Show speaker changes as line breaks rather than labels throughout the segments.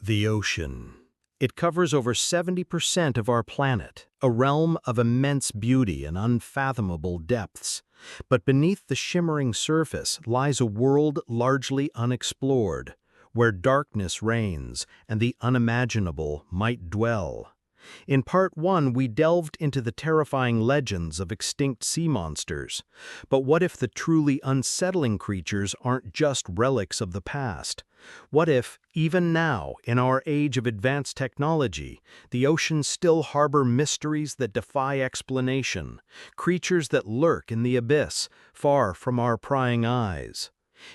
The ocean. It covers over 70% of our planet, a realm of immense beauty and unfathomable depths. But beneath the shimmering surface lies a world largely unexplored, where darkness reigns and the unimaginable might dwell. In Part 1, we delved into the terrifying legends of extinct sea monsters. But what if the truly unsettling creatures aren't just relics of the past? What if, even now, in our age of advanced technology, the oceans still harbor mysteries that defy explanation, creatures that lurk in the abyss, far from our prying eyes?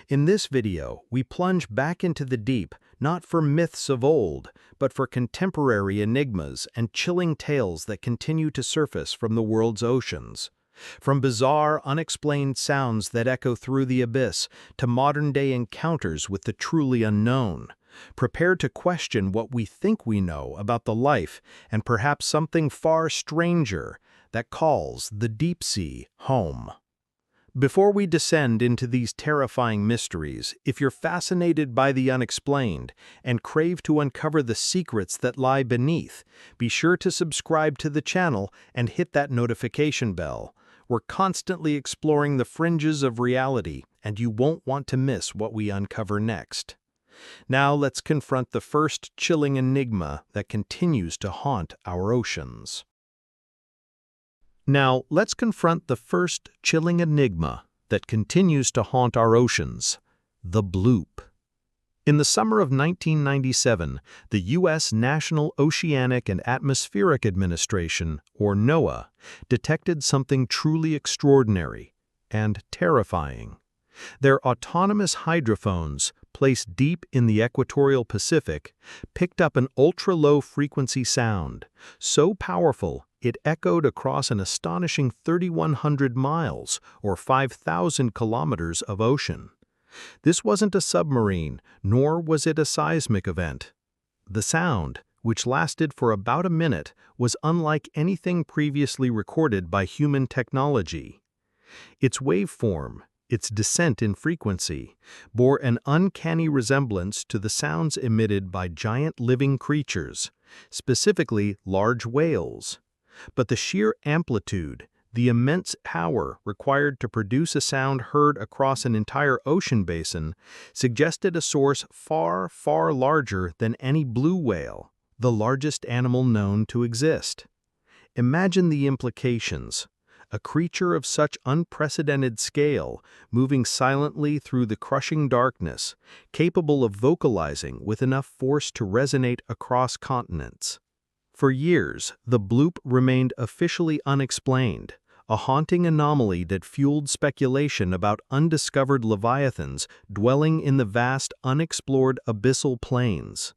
In this video, we plunge back into the deep, not for myths of old, but for contemporary enigmas and chilling tales that continue to surface from the world's oceans. From bizarre, unexplained sounds that echo through the abyss to modern-day encounters with the truly unknown, prepare to question what we think we know about the life and perhaps something far stranger that calls the deep sea home. Before we descend into these terrifying mysteries, if you're fascinated by the unexplained and crave to uncover the secrets that lie beneath, be sure to subscribe to the channel and hit that notification bell. We're constantly exploring the fringes of reality, and you won't want to miss what we uncover next. Now let's confront the first chilling enigma that continues to haunt our oceans. The Bloop. In the summer of 1997, the U.S. National Oceanic and Atmospheric Administration, or NOAA, detected something truly extraordinary and terrifying. Their autonomous hydrophones, placed deep in the equatorial Pacific, picked up an ultra-low frequency sound, so powerful it echoed across an astonishing 3,100 miles, or 5,000 kilometers of ocean. This wasn't a submarine, nor was it a seismic event. The sound, which lasted for about a minute, was unlike anything previously recorded by human technology. Its waveform, its descent in frequency, bore an uncanny resemblance to the sounds emitted by giant living creatures, specifically large whales. But the sheer amplitude, the immense power required to produce a sound heard across an entire ocean basin, suggested a source far, far larger than any blue whale, the largest animal known to exist. Imagine the implications. A creature of such unprecedented scale, moving silently through the crushing darkness, capable of vocalizing with enough force to resonate across continents. For years, the Bloop remained officially unexplained, a haunting anomaly that fueled speculation about undiscovered leviathans dwelling in the vast, unexplored abyssal plains.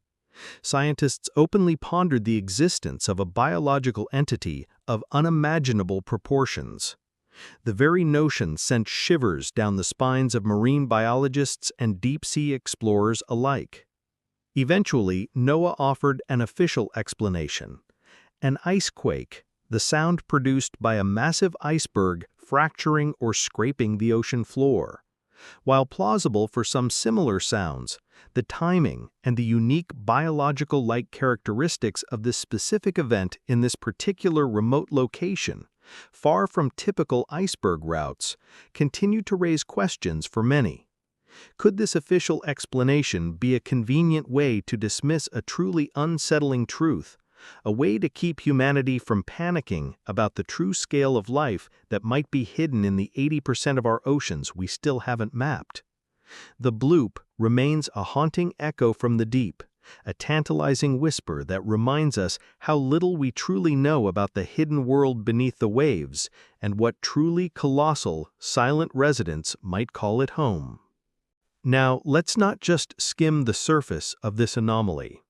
Scientists openly pondered the existence of a biological entity of unimaginable proportions. The very notion sent shivers down the spines of marine biologists and deep-sea explorers alike. Eventually, NOAA offered an official explanation. An ice quake, the sound produced by a massive iceberg fracturing or scraping the ocean floor. While plausible for some similar sounds, the timing and the unique biological-like characteristics of this specific event in this particular remote location, far from typical iceberg routes, continue to raise questions for many. Could this official explanation be a convenient way to dismiss a truly unsettling truth, a way to keep humanity from panicking about the true scale of life that might be hidden in the 80% of our oceans we still haven't mapped? The Bloop remains a haunting echo from the deep, a tantalizing whisper that reminds us how little we truly know about the hidden world beneath the waves and what truly colossal, silent residents might call it home. Now, let's not just skim the surface of this anomaly.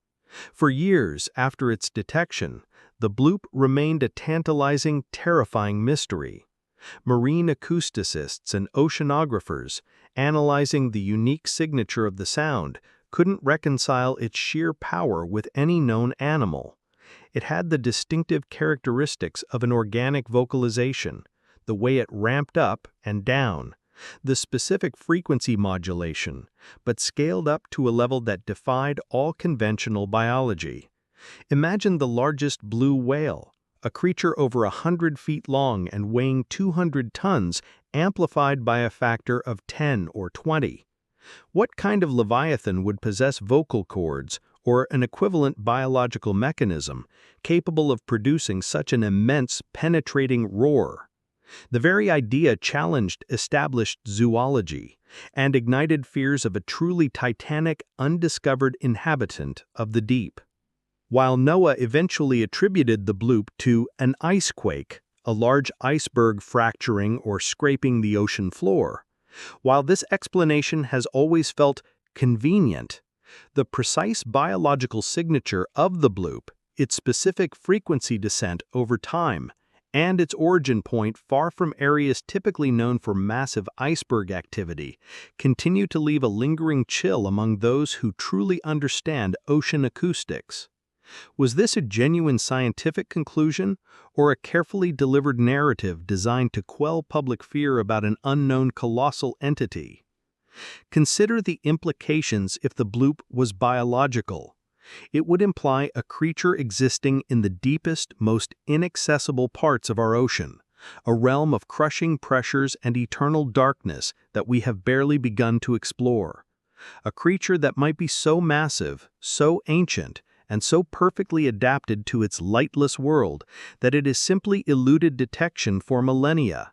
For years after its detection, the Bloop remained a tantalizing, terrifying mystery. Marine acousticists and oceanographers, analyzing the unique signature of the sound, couldn't reconcile its sheer power with any known animal. It had the distinctive characteristics of an organic vocalization, the way it ramped up and down, the specific frequency modulation, but scaled up to a level that defied all conventional biology. Imagine the largest blue whale, a creature over 100 feet long and weighing 200 tons, amplified by a factor of 10 or 20. What kind of leviathan would possess vocal cords or an equivalent biological mechanism capable of producing such an immense, penetrating roar? The very idea challenged established zoology and ignited fears of a truly titanic, undiscovered inhabitant of the deep. While Noah eventually attributed the bloop to an ice quake, a large iceberg fracturing or scraping the ocean floor, while this explanation has always felt convenient, the precise biological signature of the bloop, its specific frequency descent over time, and its origin point far from areas typically known for massive iceberg activity, continue to leave a lingering chill among those who truly understand ocean acoustics. Was this a genuine scientific conclusion, or a carefully delivered narrative designed to quell public fear about an unknown colossal entity? Consider the implications if the bloop was biological. It would imply a creature existing in the deepest, most inaccessible parts of our ocean, a realm of crushing pressures and eternal darkness that we have barely begun to explore. A creature that might be so massive, so ancient, and so perfectly adapted to its lightless world that it has simply eluded detection for millennia.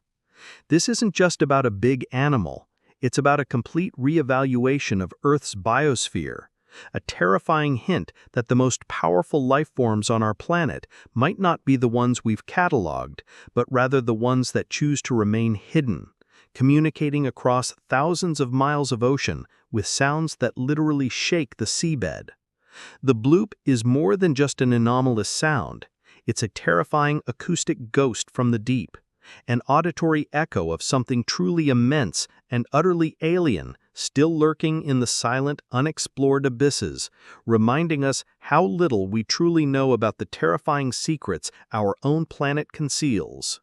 This isn't just about a big animal, it's about a complete reevaluation of Earth's biosphere, a terrifying hint that the most powerful life forms on our planet might not be the ones we've cataloged, but rather the ones that choose to remain hidden, communicating across thousands of miles of ocean with sounds that literally shake the seabed. The bloop is more than just an anomalous sound. It's a terrifying acoustic ghost from the deep, an auditory echo of something truly immense and utterly alien, still lurking in the silent, unexplored abysses, reminding us how little we truly know about the terrifying secrets our own planet conceals.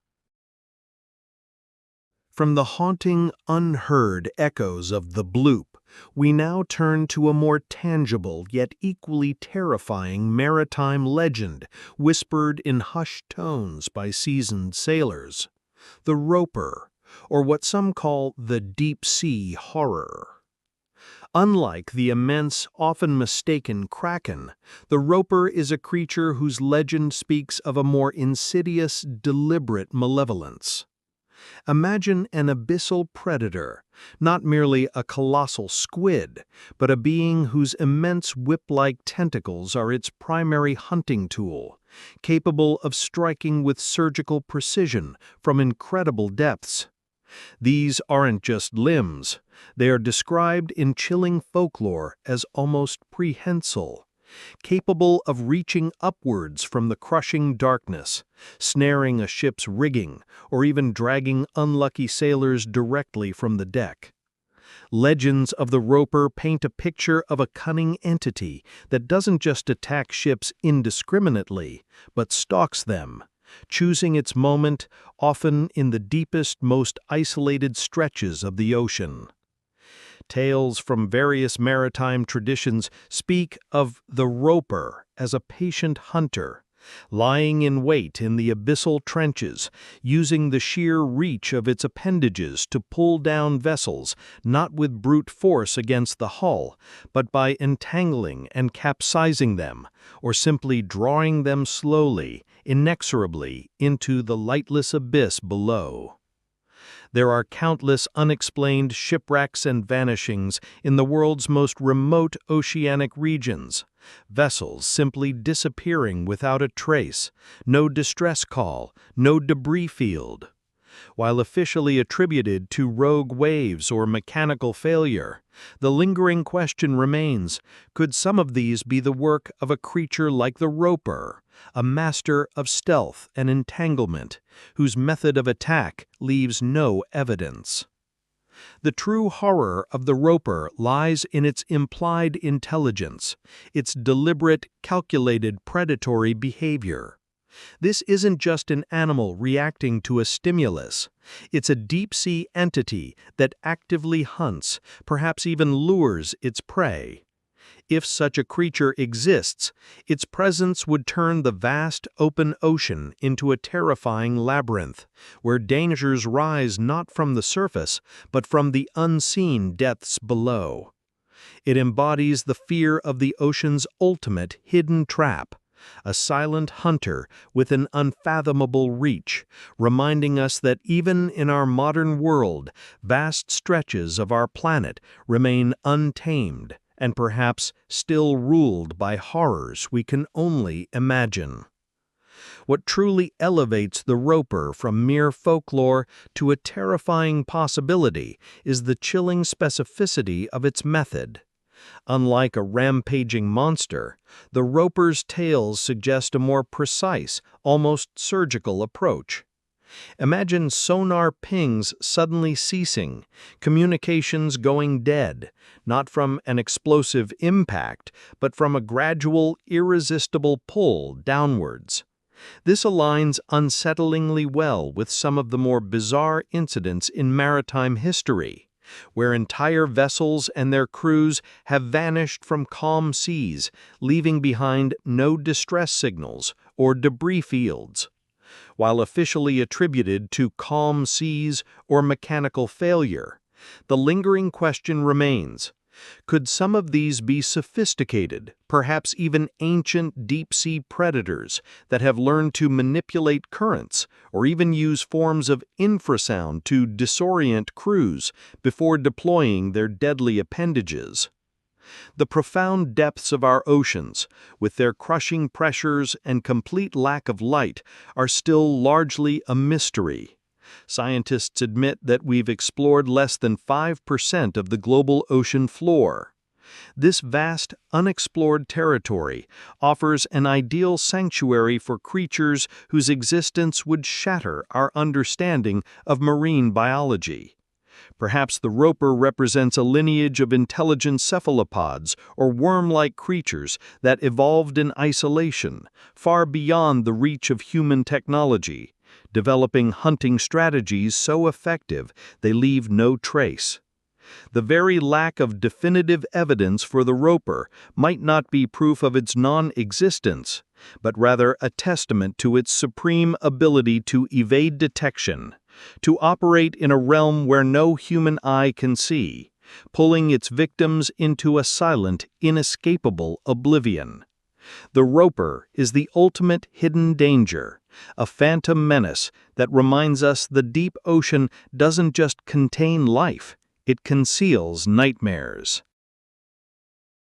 From the haunting, unheard echoes of the bloop, we now turn to a more tangible yet equally terrifying maritime legend whispered in hushed tones by seasoned sailors: the roper, or what some call the deep-sea horror. Unlike the immense, often mistaken kraken, the roper is a creature whose legend speaks of a more insidious, deliberate malevolence. Imagine an abyssal predator, not merely a colossal squid, but a being whose immense whip-like tentacles are its primary hunting tool, capable of striking with surgical precision from incredible depths. These aren't just limbs, they are described in chilling folklore as almost prehensile, capable of reaching upwards from the crushing darkness, snaring a ship's rigging, or even dragging unlucky sailors directly from the deck. Legends of the roper paint a picture of a cunning entity that doesn't just attack ships indiscriminately, but stalks them, choosing its moment often in the deepest, most isolated stretches of the ocean. Tales from various maritime traditions speak of the roper as a patient hunter, lying in wait in the abyssal trenches, using the sheer reach of its appendages to pull down vessels, not with brute force against the hull, but by entangling and capsizing them, or simply drawing them slowly, inexorably, into the lightless abyss below. There are countless unexplained shipwrecks and vanishings in the world's most remote oceanic regions, vessels simply disappearing without a trace, no distress call, no debris field. While officially attributed to rogue waves or mechanical failure, the lingering question remains: could some of these be the work of a creature like the roper, a master of stealth and entanglement, whose method of attack leaves no evidence? The true horror of the roper lies in its implied intelligence, its deliberate, calculated predatory behavior. This isn't just an animal reacting to a stimulus. It's a deep-sea entity that actively hunts, perhaps even lures its prey. If such a creature exists, its presence would turn the vast open ocean into a terrifying labyrinth, where dangers rise not from the surface, but from the unseen depths below. It embodies the fear of the ocean's ultimate hidden trap, a silent hunter with an unfathomable reach, reminding us that even in our modern world, vast stretches of our planet remain untamed and perhaps still ruled by horrors we can only imagine. What truly elevates the roper from mere folklore to a terrifying possibility is the chilling specificity of its method. Unlike a rampaging monster, the roper's tails suggest a more precise, almost surgical approach. Imagine sonar pings suddenly ceasing, communications going dead, not from an explosive impact, but from a gradual, irresistible pull downwards. This aligns unsettlingly well with some of the more bizarre incidents in maritime history, where entire vessels and their crews have vanished from calm seas, leaving behind no distress signals or debris fields. While officially attributed to calm seas or mechanical failure, the lingering question remains: could some of these be sophisticated, perhaps even ancient deep-sea predators that have learned to manipulate currents or even use forms of infrasound to disorient crews before deploying their deadly appendages? The profound depths of our oceans, with their crushing pressures and complete lack of light, are still largely a mystery. Scientists admit that we've explored less than 5% of the global ocean floor. This vast, unexplored territory offers an ideal sanctuary for creatures whose existence would shatter our understanding of marine biology. Perhaps the roper represents a lineage of intelligent cephalopods or worm-like creatures that evolved in isolation, far beyond the reach of human technology, developing hunting strategies so effective they leave no trace. The very lack of definitive evidence for the roper might not be proof of its non-existence, but rather a testament to its supreme ability to evade detection, to operate in a realm where no human eye can see, pulling its victims into a silent, inescapable oblivion. The roper is the ultimate hidden danger, a phantom menace that reminds us the deep ocean doesn't just contain life, it conceals nightmares.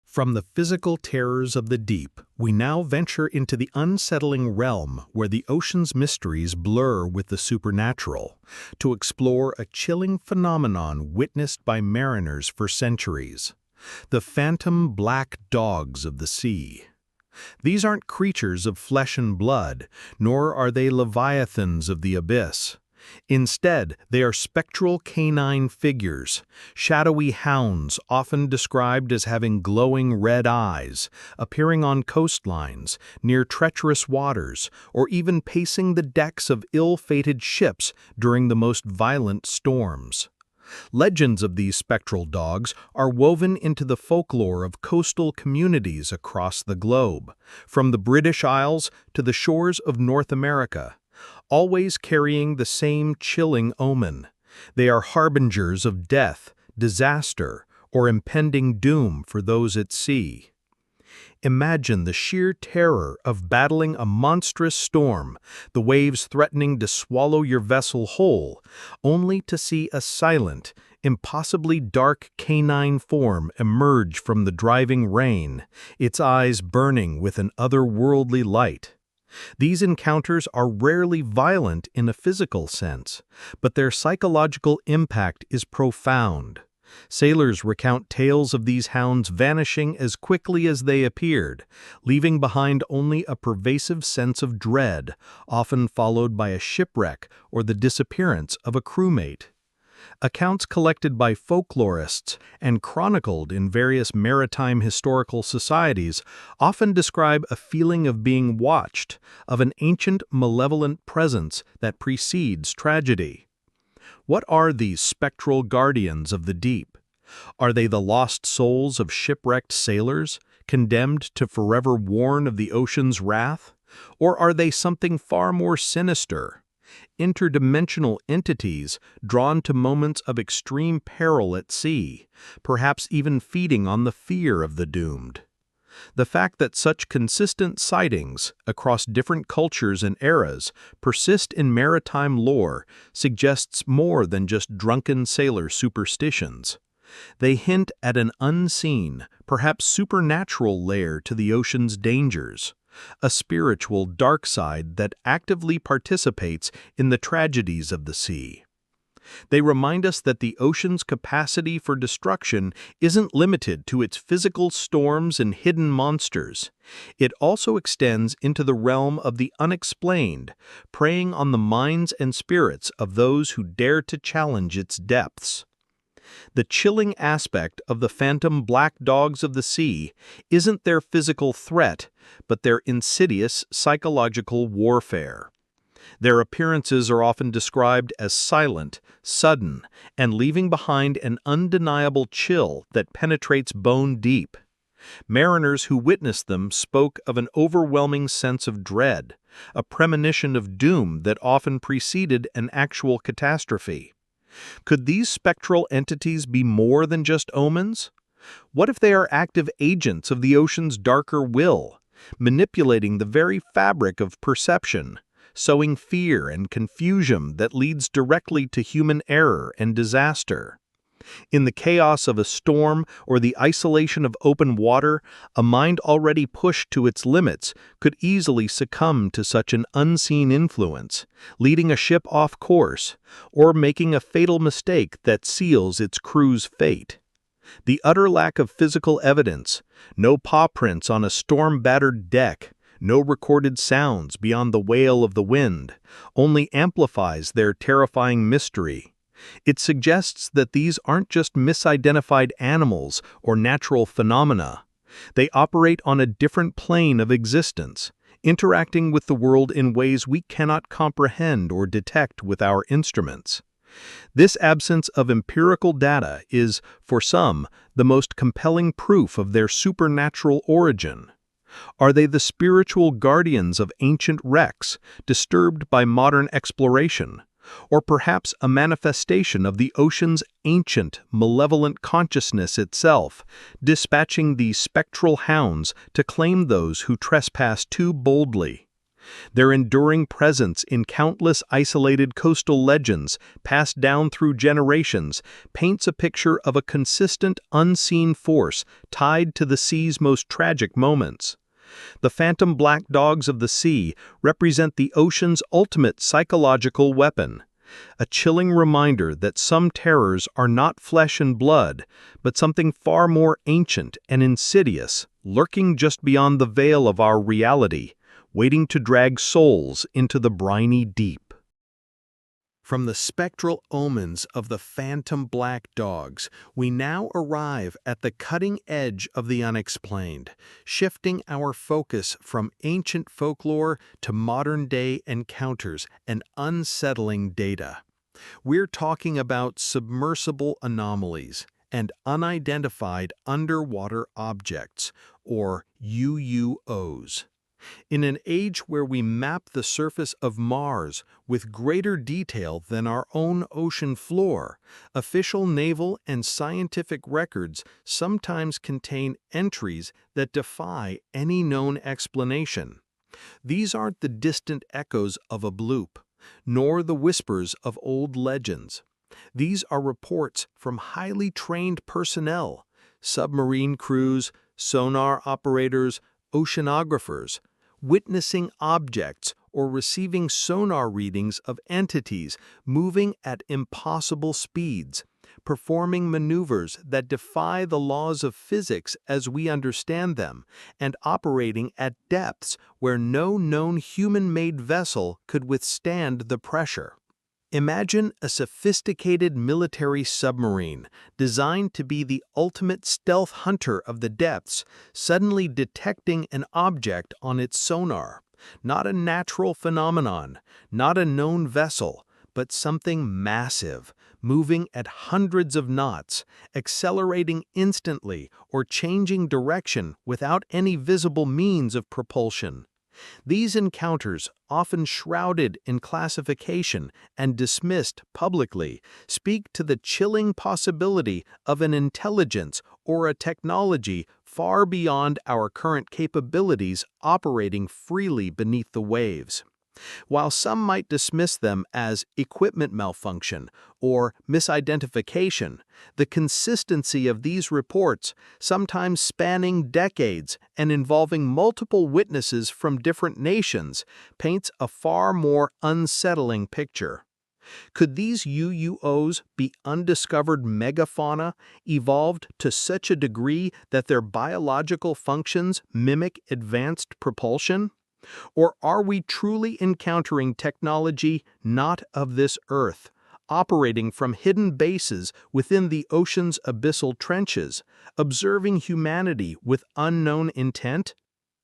From the physical terrors of the deep, we now venture into the unsettling realm where the ocean's mysteries blur with the supernatural, to explore a chilling phenomenon witnessed by mariners for centuries: the phantom black dogs of the sea. These aren't creatures of flesh and blood, nor are they leviathans of the abyss. Instead, they are spectral canine figures, shadowy hounds often described as having glowing red eyes, appearing on coastlines, near treacherous waters, or even pacing the decks of ill-fated ships during the most violent storms. Legends of these spectral dogs are woven into the folklore of coastal communities across the globe, from the British Isles to the shores of North America, always carrying the same chilling omen. They are harbingers of death, disaster, or impending doom for those at sea. Imagine the sheer terror of battling a monstrous storm, the waves threatening to swallow your vessel whole, only to see a silent, impossibly dark canine form emerge from the driving rain, its eyes burning with an otherworldly light. These encounters are rarely violent in a physical sense, but their psychological impact is profound. Sailors recount tales of these hounds vanishing as quickly as they appeared, leaving behind only a pervasive sense of dread, often followed by a shipwreck or the disappearance of a crewmate. Accounts collected by folklorists and chronicled in various maritime historical societies often describe a feeling of being watched, of an ancient malevolent presence that precedes tragedy. What are these spectral guardians of the deep? Are they the lost souls of shipwrecked sailors, condemned to forever warn of the ocean's wrath? Or are they something far more sinister? Interdimensional entities drawn to moments of extreme peril at sea, perhaps even feeding on the fear of the doomed. The fact that such consistent sightings across different cultures and eras persist in maritime lore suggests more than just drunken sailor superstitions. They hint at an unseen, perhaps supernatural layer to the ocean's dangers, a spiritual dark side that actively participates in the tragedies of the sea. They remind us that the ocean's capacity for destruction isn't limited to its physical storms and hidden monsters. It also extends into the realm of the unexplained, preying on the minds and spirits of those who dare to challenge its depths. The chilling aspect of the phantom black dogs of the sea isn't their physical threat, but their insidious psychological warfare. Their appearances are often described as silent, sudden, and leaving behind an undeniable chill that penetrates bone deep. Mariners who witnessed them spoke of an overwhelming sense of dread, a premonition of doom that often preceded an actual catastrophe. Could these spectral entities be more than just omens? What if they are active agents of the ocean's darker will, manipulating the very fabric of perception, sowing fear and confusion that leads directly to human error and disaster? In the chaos of a storm or the isolation of open water, a mind already pushed to its limits could easily succumb to such an unseen influence, leading a ship off course, or making a fatal mistake that seals its crew's fate. The utter lack of physical evidence, no paw prints on a storm-battered deck, no recorded sounds beyond the wail of the wind, only amplifies their terrifying mystery. It suggests that these aren't just misidentified animals or natural phenomena. They operate on a different plane of existence, interacting with the world in ways we cannot comprehend or detect with our instruments. This absence of empirical data is, for some, the most compelling proof of their supernatural origin. Are they the spiritual guardians of ancient wrecks, disturbed by modern exploration? Or perhaps a manifestation of the ocean's ancient, malevolent consciousness itself, dispatching these spectral hounds to claim those who trespass too boldly? Their enduring presence in countless isolated coastal legends, passed down through generations, paints a picture of a consistent, unseen force tied to the sea's most tragic moments. The phantom black dogs of the sea represent the ocean's ultimate psychological weapon, a chilling reminder that some terrors are not flesh and blood, but something far more ancient and insidious, lurking just beyond the veil of our reality, waiting to drag souls into the briny deep. From the spectral omens of the phantom black dogs, we now arrive at the cutting edge of the unexplained, shifting our focus from ancient folklore to modern-day encounters and unsettling data. We're talking about submersible anomalies and unidentified underwater objects, or UUOs. In an age where we map the surface of Mars with greater detail than our own ocean floor, official naval and scientific records sometimes contain entries that defy any known explanation. These aren't the distant echoes of a bloop, nor the whispers of old legends. These are reports from highly trained personnel, submarine crews, sonar operators, oceanographers, witnessing objects or receiving sonar readings of entities moving at impossible speeds, performing maneuvers that defy the laws of physics as we understand them, and operating at depths where no known human-made vessel could withstand the pressure. Imagine a sophisticated military submarine designed to be the ultimate stealth hunter of the depths, suddenly detecting an object on its sonar. Not a natural phenomenon, not a known vessel, but something massive, moving at hundreds of knots, accelerating instantly or changing direction without any visible means of propulsion. These encounters, often shrouded in classification and dismissed publicly, speak to the chilling possibility of an intelligence or a technology far beyond our current capabilities operating freely beneath the waves. While some might dismiss them as equipment malfunction or misidentification, the consistency of these reports, sometimes spanning decades and involving multiple witnesses from different nations, paints a far more unsettling picture. Could these UUOs be undiscovered megafauna, evolved to such a degree that their biological functions mimic advanced propulsion? Or are we truly encountering technology not of this Earth, operating from hidden bases within the ocean's abyssal trenches, observing humanity with unknown intent?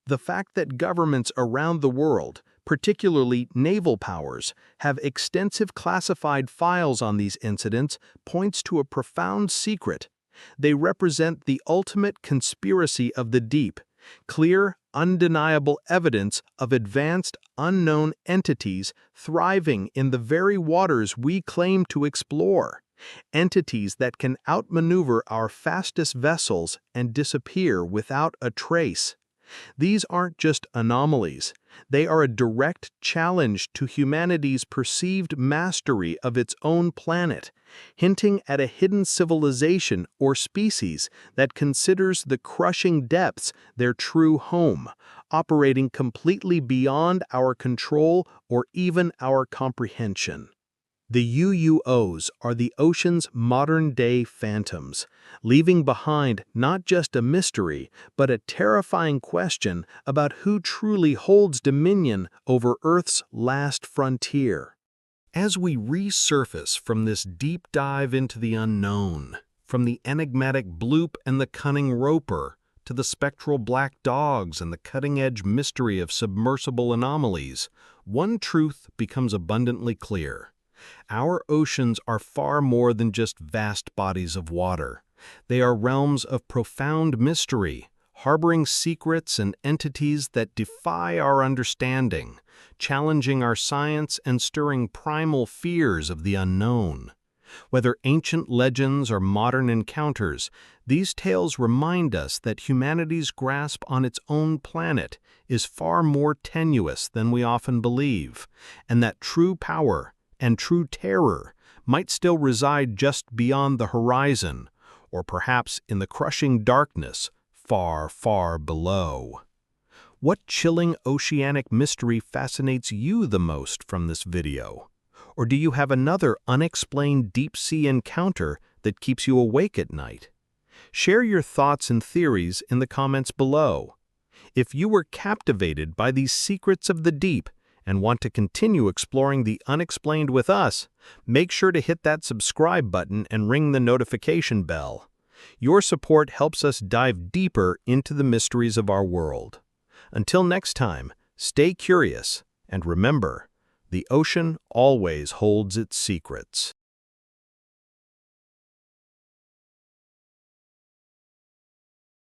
The fact that governments around the world, particularly naval powers, have extensive classified files on these incidents points to a profound secret. They represent the ultimate conspiracy of the deep, clear, undeniable evidence of advanced, unknown entities thriving in the very waters we claim to explore, entities that can outmaneuver our fastest vessels and disappear without a trace. These aren't just anomalies. They are a direct challenge to humanity's perceived mastery of its own planet, hinting at a hidden civilization or species that considers the crushing depths their true home, operating completely beyond our control or even our comprehension. The UUOs are the ocean's modern-day phantoms, leaving behind not just a mystery, but a terrifying question about who truly holds dominion over Earth's last frontier. As we resurface from this deep dive into the unknown, from the enigmatic Bloop and the cunning Roper, to the spectral black dogs and the cutting-edge mystery of submersible anomalies, one truth becomes abundantly clear. Our oceans are far more than just vast bodies of water. They are realms of profound mystery, harboring secrets and entities that defy our understanding, challenging our science and stirring primal fears of the unknown. Whether ancient legends or modern encounters, these tales remind us that humanity's grasp on its own planet is far more tenuous than we often believe, and that true power and true terror might still reside just beyond the horizon, or perhaps in the crushing darkness far, far below. What chilling oceanic mystery fascinates you the most from this video? Or do you have another unexplained deep-sea encounter that keeps you awake at night? Share your thoughts and theories in the comments below. If you were captivated by these secrets of the deep, and want to continue exploring the unexplained with us, make sure to hit that subscribe button and ring the notification bell. Your support helps us dive deeper into the mysteries of our world. Until next time, stay curious, and remember, the ocean always holds its secrets.